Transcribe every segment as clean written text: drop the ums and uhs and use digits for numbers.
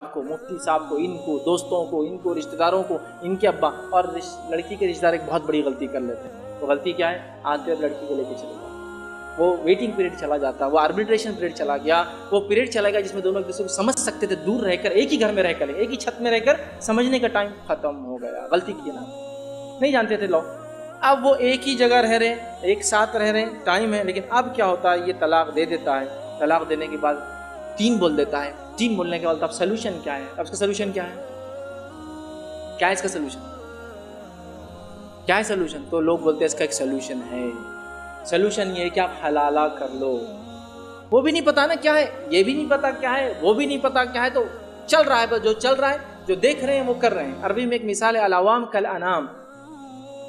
को, मुफ्ती साहब को, इनको, दोस्तों को, इनको, रिश्तेदारों को, इनके अब्बा, और लड़की के रिश्तेदार एक बहुत बड़ी गलती कर लेते हैं। वो गलती क्या है? आते और लड़की को लेके चले जाते, वो वेटिंग पीरियड चला जाता, वो आर्बिट्रेशन पीरियड चला गया, वो पीरियड चला गया जिसमें दोनों एक दूसरे को समझ सकते थे, दूर रहकर, एक ही घर में रहकर, एक ही छत में रहकर समझने का टाइम खत्म हो गया। गलती की ना, नहीं जानते थे लोग। अब वो एक ही जगह रह रहे, एक साथ रह रहे, टाइम है, लेकिन अब क्या होता है, ये तलाक दे देता है। तलाक देने के बाद 3 बोल देता है। 3 बोलने के बाद अब सोल्यूशन क्या है? अब इसका सोल्यूशन क्या है? क्या है इसका सोल्यूशन? क्या है सोल्यूशन? तो लोग बोलते हैं इसका एक सोल्यूशन है। सोल्यूशन ये है कि आप हलाला कर लो। वो भी नहीं पता ना क्या है, ये भी नहीं पता क्या है, वो भी नहीं पता क्या है, तो चल रहा है, बस जो चल रहा है, जो देख रहे हैं वो कर रहे हैं। अरबी में एक मिसाल है, अल-अवाम कल अनाम।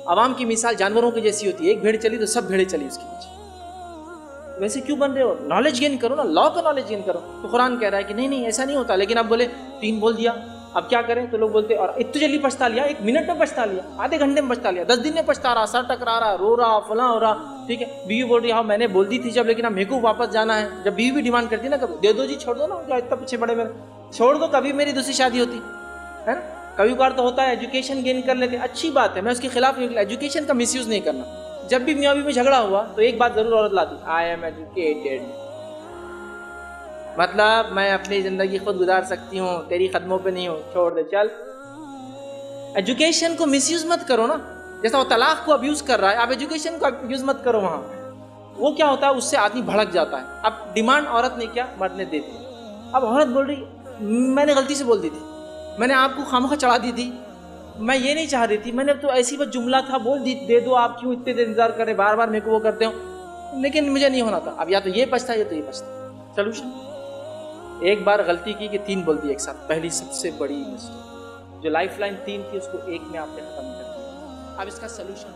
अवाम की मिसाल जानवरों की जैसी होती है। एक भेड़ चली तो सब भेड़ें चली उसके पीछे। वैसे क्यों बन रहे हो? नॉलेज गेन करो ना, लॉ का नॉलेज गेन करो। तो कुरान कह रहा है कि नहीं नहीं ऐसा नहीं होता। लेकिन आप बोले 3 बोल दिया, अब क्या करें? तो लोग बोलते और इतनी जल्दी पछता लिया, 1 मिनट में पछता लिया, आधे घंटे में पछता लिया, 10 दिन में पछता रहा, सर टकरा रहा, रो रहा, फला हो रहा। ठीक है, बीवी बोल रही हाँ मैंने बोल दी थी जब, लेकिन अब मेरे को वापस जाना है। जब बीवी भी डिमांड करती है ना, कभी दे दो जी, छोड़ दो ना, क्या इतना पीछे बड़े मेरे, छोड़ दो, कभी मेरी दूसरी शादी होती है ना। कभी बार तो होता है एजुकेशन गेन कर लेते, अच्छी बात है, मैं उसके खिलाफ नहीं, एजुकेशन का मिसयूज नहीं करना। जब भी मियाँ बीवी में झगड़ा हुआ तो एक बात जरूर औरत लाती, आई एम एजुकेटेड, मतलब मैं अपनी जिंदगी खुद गुजार सकती हूँ, तेरी कदमों पे नहीं हूँ, छोड़ दे चल। एजुकेशन को मिसयूज मत करो ना। जैसा वो तलाक को अब्यूज कर रहा है, आप एजुकेशन को अब्यूज मत करो। वहां वो क्या होता है, उससे आदमी भड़क जाता है। अब डिमांड औरत ने क्या, मर्द ने दे दी। अब औरत बोल रही मैंने गलती से बोल दी थी, मैंने आपको खामखा चढ़ा दी थी, मैं ये नहीं चाह रही थी, मैंने तो ऐसी बस जुमला था, बोल दी, दे दो, आप क्यों इतने देर इंतजार कर रहे, बार बार मेरे को वो करते हो, लेकिन मुझे नहीं होना था। अब या तो ये पछता या तो ये पछता। सोल्यूशन, एक बार गलती की कि 3 बोल दिए एक साथ, पहली सबसे बड़ी मिस्टेक। जो लाइफ लाइन 3 थी उसको 1 में आपने खत्म कर दिया। अब इसका सोल्यूशन